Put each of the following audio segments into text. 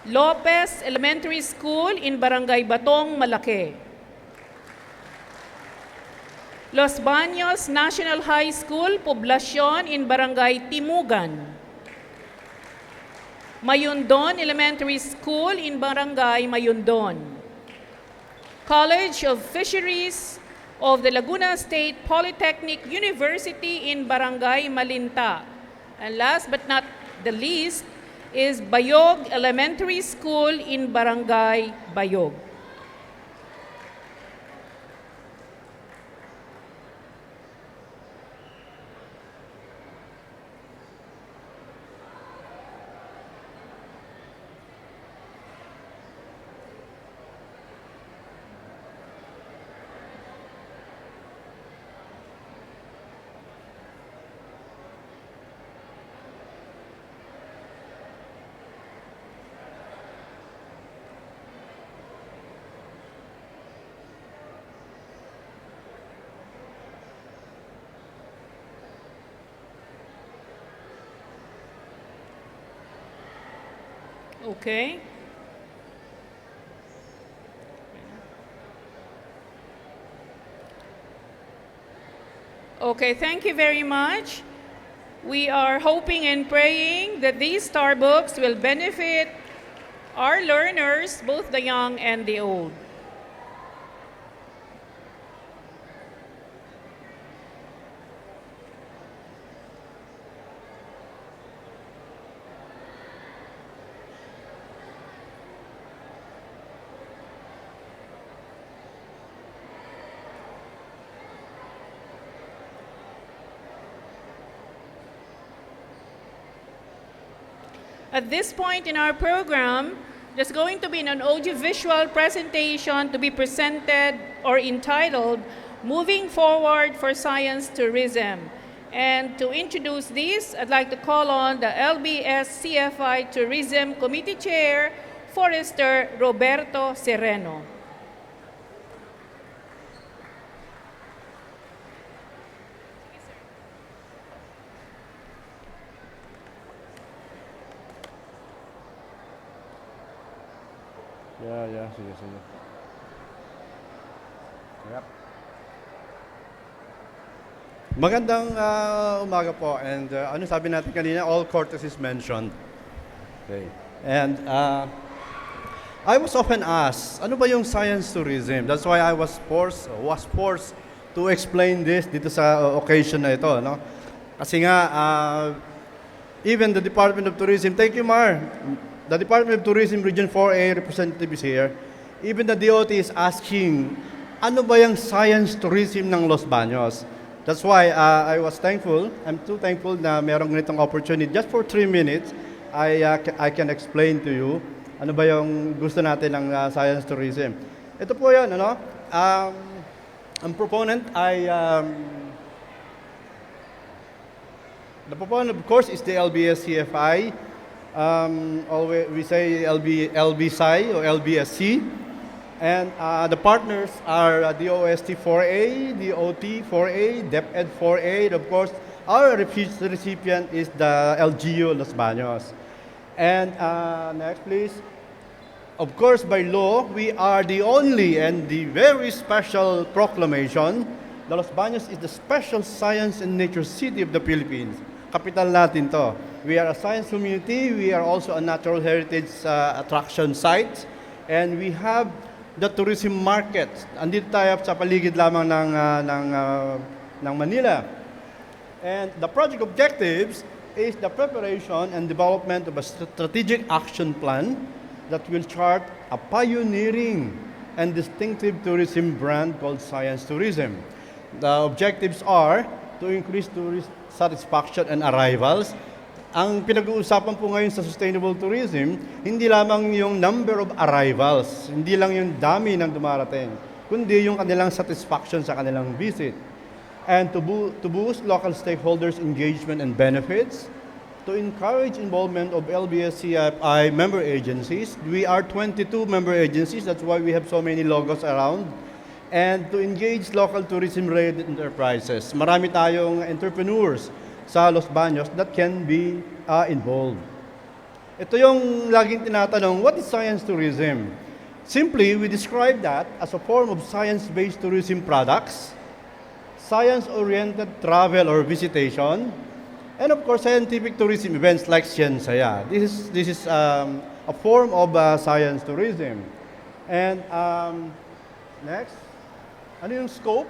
Lopez Elementary School in Barangay Batong, Malake. Los Baños National High School, Poblacion in Barangay Timugan. Mayundon Elementary School in Barangay Mayundon. College of Fisheries of the Laguna State Polytechnic University in Barangay Malinta. And last but not the least is Bayog Elementary School in Barangay Bayog. Okay. Okay, thank you very much. We are hoping and praying that these star books will benefit our learners, both the young and the old. At this point in our program, there's going to be an audiovisual presentation to be presented or entitled, Moving Forward for Science Tourism. And to introduce this, I'd like to call on the LBS CFI Tourism Committee Chair, Forester Roberto Sereno. Sige. Yep. Magandang umaga po, and ano sabi natin kanina, all courtesies mentioned. Okay. And I was often asked, ano ba yung science tourism? That's why I was forced to explain this dito sa occasion na ito, no? Kasi nga even the Department of Tourism, thank you Mar. The Department of Tourism Region 4A representative is here. Even the DOT is asking, ano ba yung science tourism ng Los Baños? That's why I was thankful. I'm too thankful na merong ganitong opportunity. Just for 3 minutes, I can explain to you ano ba yung gusto natin ng science tourism. Ito po yun, ano? Ang proponent ay, the proponent of course is the LBS CFI. Always we say LBSI or LBSC, and the partners are DOST 4A, DOT 4A, DepEd 4A, and of course our recipient is the LGU Los Baños. And next please. Of course, by law, we are the only and the very special proclamation. The Los Baños is the special science and nature city of the Philippines. Kapital natin to. We are a science community. We are also a natural heritage attraction site. And we have the tourism market. Andito tayo sa paligid lamang ng Manila. And the project objectives is the preparation and development of a strategic action plan that will chart a pioneering and distinctive tourism brand called Science Tourism. The objectives are to increase tourist satisfaction and arrivals. Ang pinag-uusapan po ngayon sa sustainable tourism, hindi lamang yung number of arrivals, hindi lang yung dami ng dumarating, kundi yung kanilang satisfaction sa kanilang visit. And to boost local stakeholders' engagement and benefits, to encourage involvement of LBS CFI member agencies. We are 22 member agencies, that's why we have so many logos around. And to engage local tourism-related enterprises. Marami tayong entrepreneurs sa Los Baños that can be involved. Ito yung laging tinatanong, what is science tourism? Simply, we describe that as a form of science-based tourism products, science-oriented travel or visitation, and of course, scientific tourism events like SyenSaya. This is a form of science tourism. And next, ano yung scope?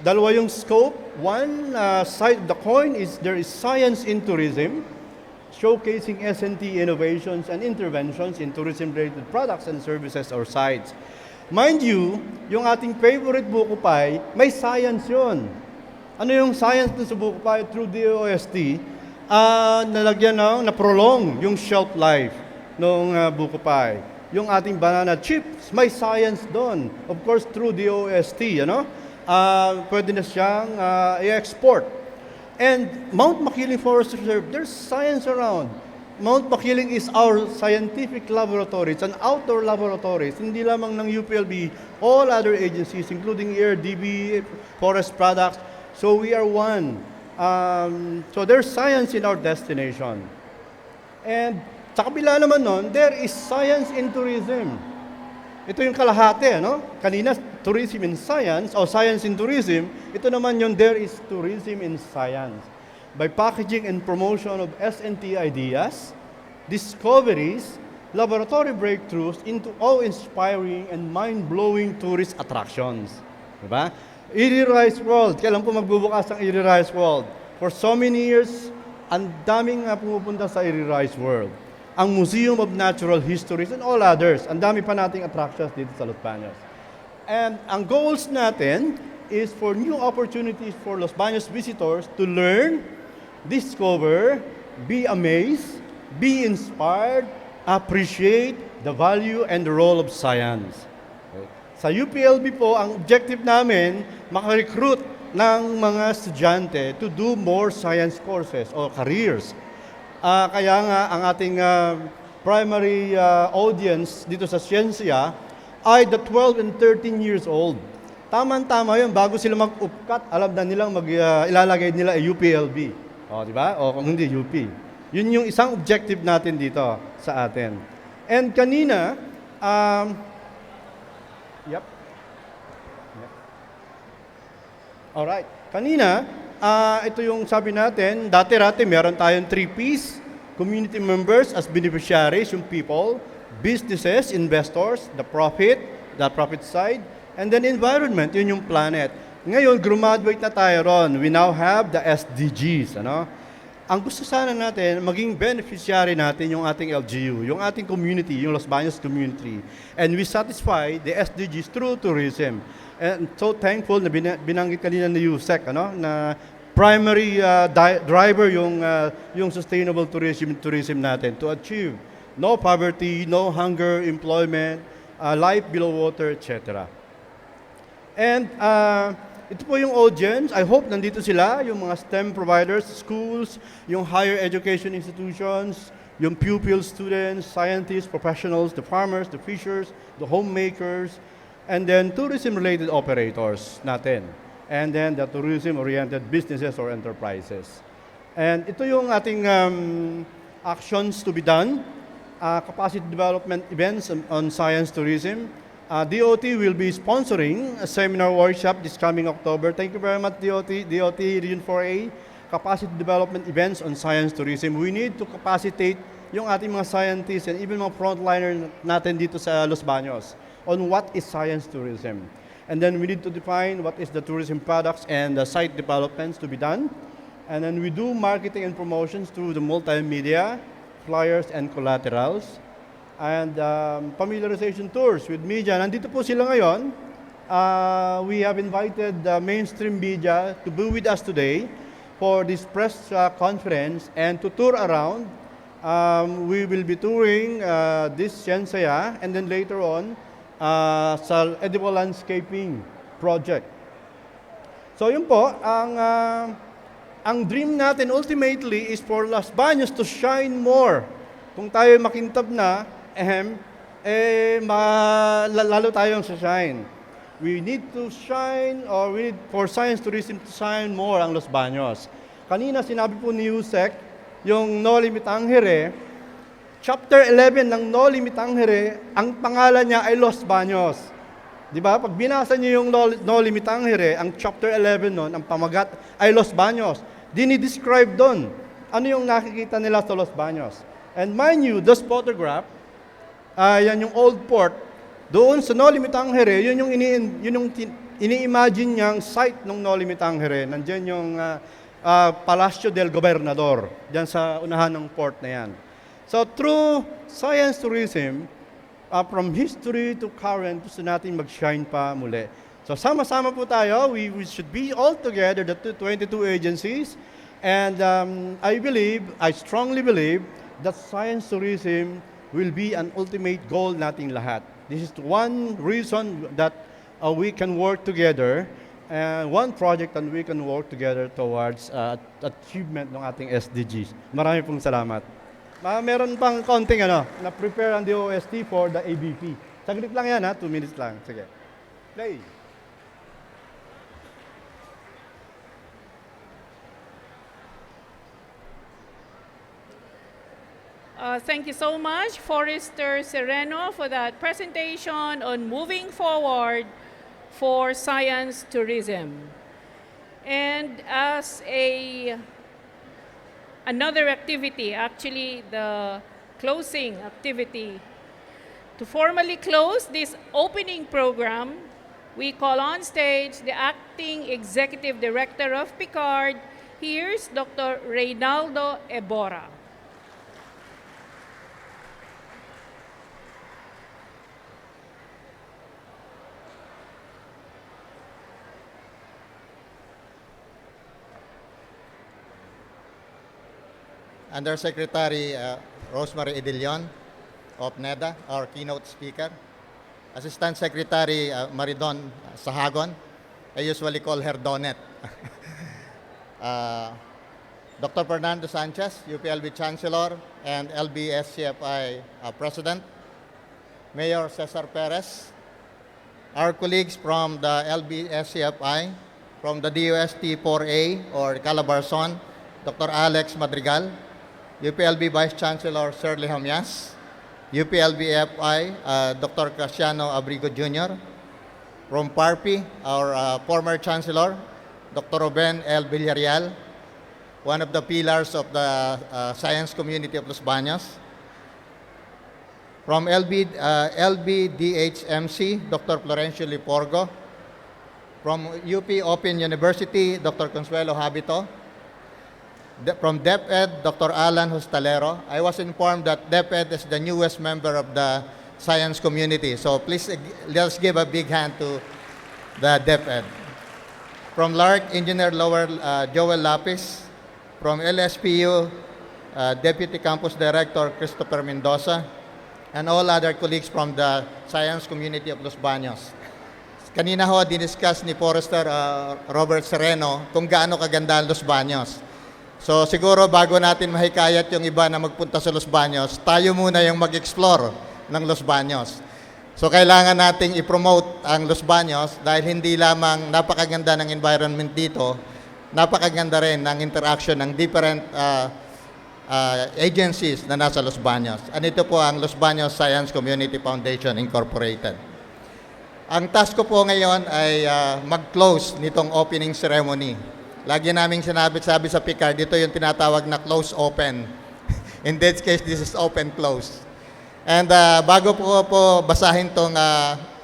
Dalawa yung scope. One side of the coin is there is science in tourism, showcasing S&T innovations and interventions in tourism-related products and services or sites. Mind you, yung ating favorite buko pie, may science yun. Ano yung science dun sa buko pie? Through DOST, nalagyan na-prolong yung shelf life ng buko pie. Yung ating banana chips, may science doon. Of course, through DOST, pwede na siyang i-export. And Mount Makiling Forest Reserve, there's science around. Mount Makiling is our scientific laboratory. It's an outdoor laboratory. Hindi lamang ng UPLB, all other agencies, including DB, Forest Products. So we are one. So there's science in our destination. And sa kabila naman nun, there is science in tourism. Ito yung kalahati, Kanina, tourism in science, o science in tourism. Ito naman yung there is tourism in science. By packaging and promotion of S&T ideas, discoveries, laboratory breakthroughs into awe-inspiring and mind-blowing tourist attractions. Diba? Erie Rice World. Kailan po magbubukas ang Erie Rice World? For so many years, ang daming pumupunta sa Erie Rice World. Ang Museum of Natural Histories and all others. Ang dami pa nating attractions dito sa Los Baños. And ang goals natin is for new opportunities for Los Baños visitors to learn, discover, be amazed, be inspired, appreciate the value and the role of science. Okay. Sa UPLB po, ang objective namin, makarecruit ng mga estudyante to do more science courses or careers. Kaya nga ang ating primary audience dito sa SyenSaya ay the 12 and 13 years old. Tama-tama yun, bago sila mag-upcut, alam na nilang ilalagay nila ay UPLB. O, di ba? O kung hindi, UP. Yun yung isang objective natin dito sa atin. And kanina, Alright. Kanina, ito yung sabi natin, dati-rati meron tayong 3Ps, community members as beneficiaries, yung people, businesses, investors, the profit side, and then environment, yun yung planet. Ngayon, graduate na tayo ron. We now have the SDGs. Ang gusto sana natin, maging beneficiary natin yung ating LGU, yung ating community, yung Los Baños community. And we satisfy the SDGs through tourism. And so thankful na binanggit kanina ni Yusek, na primary driver yung sustainable tourism natin to achieve no poverty, no hunger, employment, life below water, etc. And ito po yung audience. I hope nandito sila, yung mga STEM providers, schools, yung higher education institutions, yung pupils, students, scientists, professionals, the farmers, the fishers, the homemakers, and then tourism-related operators natin. And then the tourism-oriented businesses or enterprises. And ito yung ating actions to be done. Capacity development events on science tourism. DOT will be sponsoring a seminar workshop this coming October. Thank you very much, DOT Region 4A. Capacity development events on science tourism. We need to capacitate yung ating mga scientists and even mga frontliner natin dito sa Los Baños on what is science tourism. And then we need to define what is the tourism products and the site developments to be done. And then we do marketing and promotions through the multimedia, flyers, and collaterals. And familiarization tours with media. Nandito po sila ngayon. We have invited the mainstream media to be with us today for this press conference and to tour around. We will be touring this SyenSaya and then later on sa edible landscaping project. So yun po, ang dream natin ultimately is for Los Baños to shine more. Kung tayo makintab na, lalo tayong shine. We need to shine or we need for science tourism to shine more ang Los Baños. Kanina sinabi po ni Yusek, yung No Limit Angere, chapter 11 ng No Limit Tangere, ang pangalan niya ay Los Baños. Di ba? Pag binasa niyo yung No Limit Tangere, ang chapter 11 nun, ang pamagat ay Los Baños. Dinidescribe doon ano yung nakikita nila sa Los Baños. And mind you, this photograph, yan yung old port. Doon sa No Limit Tangere, yun yung ini-imagine niyang site ng No Limit Tangere. Nandiyan yung Palacio del Gobernador, diyan sa unahan ng port na yan. So through science tourism, from history to current, gusto natin mag-shine pa muli. So sama-sama po tayo, we should be all together, the 22 agencies, and I strongly believe that science tourism will be an ultimate goal nating lahat. This is one reason that we can work together, and one project that we can work together towards achievement ng ating SDGs. Marami pong salamat. Meron pang konting na-prepare ang DOST for the ABP. Saglit lang yan 2 minutes lang. Sige. Play. Thank you so much, Forester Sereno, for that presentation on moving forward for science tourism. And as another activity, actually the closing activity, to formally close this opening program, we call on stage the Acting Executive Director of PICARD. Here's Dr. Reynaldo Ebora. Undersecretary Rosemary Edilion of NEDA, our keynote speaker. Assistant Secretary Maridon Sahagon, I usually call her Donet. Dr. Fernando Sanchez, UPLB Chancellor and LBSCFI President. Mayor Cesar Perez, our colleagues from the LBSCFI, from the DOST 4A or Calabarzon, Dr. Alex Madrigal, UPLB Vice Chancellor Shirley Hamias, UPLB-FI, Dr. Casiano Abrigo Jr., from PARPI, our former Chancellor, Dr. Ruben L. Villarreal, one of the pillars of the science community of Los Baños. From LBDHMC, Dr. Florencio Liporgo. From UP Open University, Dr. Consuelo Habito. From DepEd, Dr. Alan Hostalero. I was informed that DepEd is the newest member of the science community. So please, let's give a big hand to the DepEd. From LARC, Engineer Joel Lapis. From LSPU, Deputy Campus Director Christopher Mendoza. And all other colleagues from the science community of Los Baños. Kanina ho, diniscuss ni Forester Robert Sereno kung gaano kaganda ang Los Baños. So siguro bago natin mahikayat yung iba na magpunta sa Los Baños, tayo muna yung mag-explore ng Los Baños. So kailangan nating i-promote ang Los Baños dahil hindi lamang napakaganda ng environment dito, napakaganda rin ng interaction ng different agencies na nasa Los Baños. And ito po ang Los Baños Science Community Foundation Incorporated. Ang task ko po ngayon ay mag-close nitong opening ceremony. Lagi naming sabi sa PICARD, dito yung tinatawag na close-open. In this case, this is open-close. And bago po basahin tong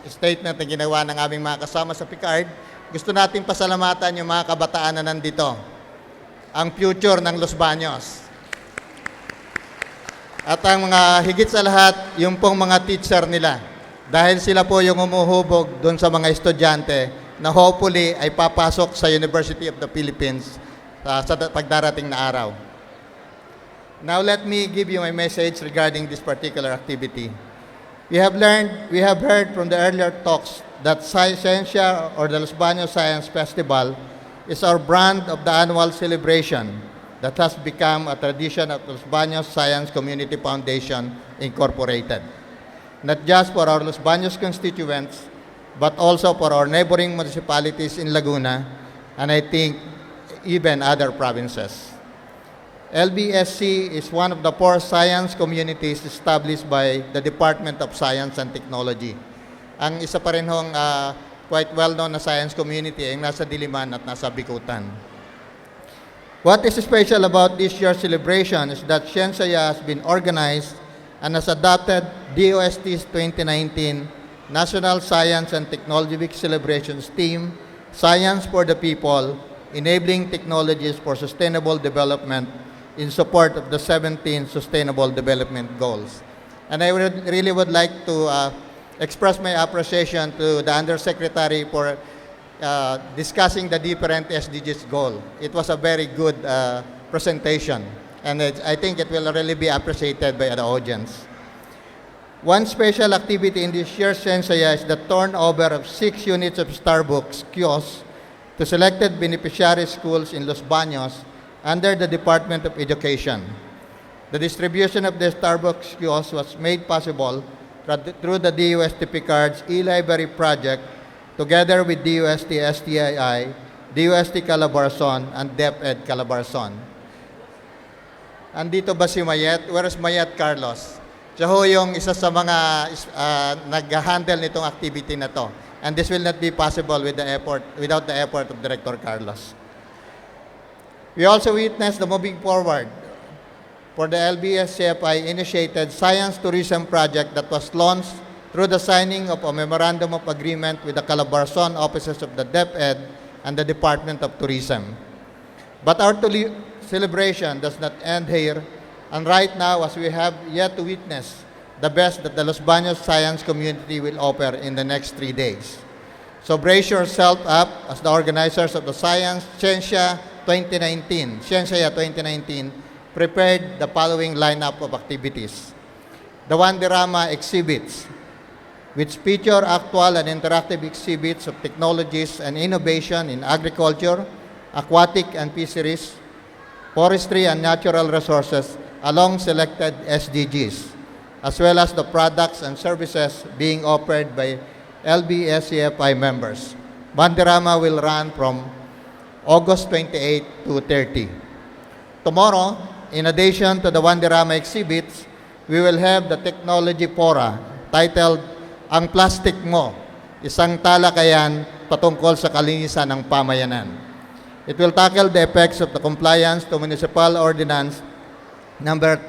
statement na ginawa ng aming mga kasama sa PICARD, gusto nating pasalamatan yung mga kabataan na nandito. Ang future ng Los Baños. At ang mga higit sa lahat, yung pong mga teacher nila. Dahil sila po yung umuhubog doon sa mga estudyante na hopefully ay papasok sa University of the Philippines sa pagdarating na araw. Now let me give you my message regarding this particular activity. We have heard from the earlier talks that SyenSaya or the Los Baños Science Festival is our brand of the annual celebration that has become a tradition of Los Baños Science Community Foundation Incorporated. Not just for our Los Baños constituents, but also for our neighboring municipalities in Laguna, and I think even other provinces. LBSC is one of the 4 science communities established by the Department of Science and Technology. Ang isa pa rin hong quite well-known na science community ay nasa Diliman at nasa Bikutan. What is special about this year's celebration is that SyenSaya has been organized and has adopted DOST's 2019 National Science and Technology Week Celebrations theme, Science for the People, Enabling Technologies for Sustainable Development in support of the 17 Sustainable Development Goals. And I really would like to express my appreciation to the Undersecretary for discussing the different SDGs goal. It was a very good presentation, and I think it will really be appreciated by the audience. One special activity in this year's SyenSaya is the turnover of 6 units of Starbucks kiosks to selected beneficiary schools in Los Baños under the Department of Education. The distribution of the Starbucks kiosks was made possible through the DUST Picard's e-library project together with DUST STII, DUST Calabarzon, and DepEd Calabarzon. Andito ba si Mayet? Where is Mayet Carlos? Siya ho yung isa sa mga nag-handle nitong activity na to. And this will not be possible without the effort of Director Carlos. We also witnessed the moving forward for the LBS CFI-initiated Science Tourism Project that was launched through the signing of a Memorandum of Agreement with the Calabarzon offices of the DepEd and the Department of Tourism. But our celebration does not end here, and right now, as we have yet to witness the best that the Los Baños science community will offer in the next 3 days. So brace yourself up as the organizers of the SyenSaya2019 prepared the following lineup of activities. The Wanderama exhibits, which feature actual and interactive exhibits of technologies and innovation in agriculture, aquatic and fisheries, forestry and natural resources along selected SDGs, as well as the products and services being offered by LBSCFI members. Banderama will run from August 28 to 30. Tomorrow, in addition to the Banderama exhibits, we will have the Technology Fora titled Ang Plastic Mo, Isang Talakayan Patungkol sa Kalinisan ng Pamayanan. It will tackle the effects of the compliance to Municipal Ordinance number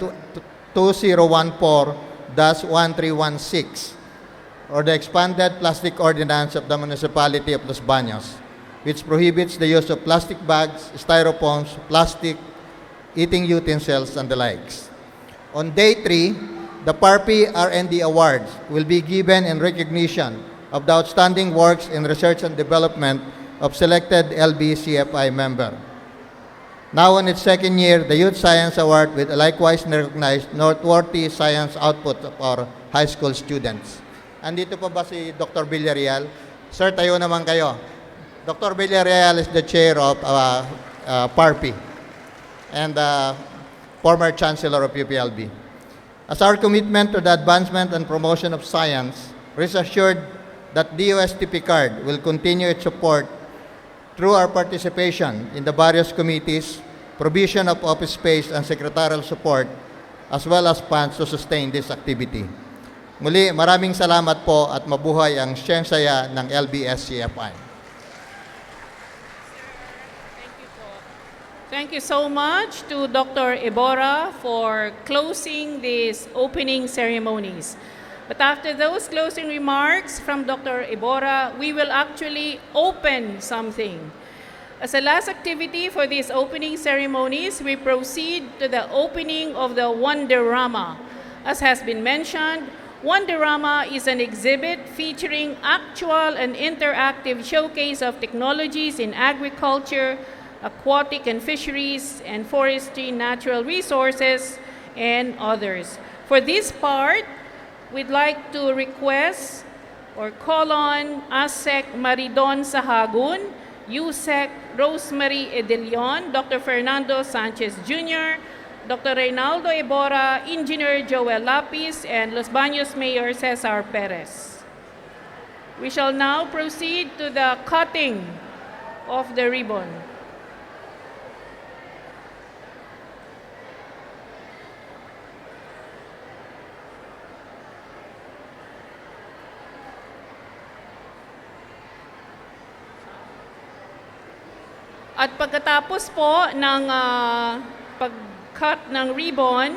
2014-1316, or the expanded plastic ordinance of the municipality of Los Baños, which prohibits the use of plastic bags, styrofoams, plastic, eating utensils, and the likes. On day 3, the PARPI R&D Awards will be given in recognition of the outstanding works in research and development of selected LBCFI member. Now in its second year, the Youth Science Award will likewise recognize noteworthy science output of our high school students. Andito pa ba si Dr. Villarreal? Sir, tayo naman kayo. Dr. Villarreal is the chair of PARPI and former Chancellor of UPLB. As our commitment to the advancement and promotion of science, rest assured that DOST Picard will continue its support through our participation in the various committees, provision of office space and secretarial support, as well as funds to sustain this activity. Muli, maraming salamat po at mabuhay ang SyenSaya ng LBS-CFI. Thank you so much to Dr. Iborra for closing these opening ceremonies. But after those closing remarks from Dr. Iborra, we will actually open something. As a last activity for these opening ceremonies, we proceed to the opening of the Wanderama. As has been mentioned, Wanderama is an exhibit featuring actual and interactive showcase of technologies in agriculture, aquatic and fisheries, and forestry, natural resources, and others. For this part, we'd like to request or call on ASEC Maridon Sahagun, USEC Rosemary Edelion, Dr. Fernando Sanchez Jr., Dr. Reynaldo Iborra, Engineer Joel Lapis, and Los Baños Mayor Cesar Perez. We shall now proceed to the cutting of the ribbon. At pagkatapos po ng pag-cut ng ribbon,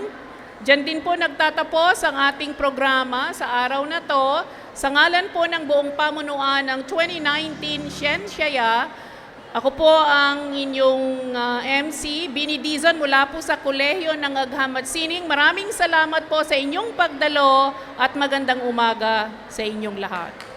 dyan din po nagtatapos ang ating programa sa araw na to. Sa ngalan po ng buong pamunuan ng 2019 SyenSaya, ako po ang inyong MC, Bini Dizon, mula po sa Kolehiyo ng Agham at Sining. Maraming salamat po sa inyong pagdalo at magandang umaga sa inyong lahat.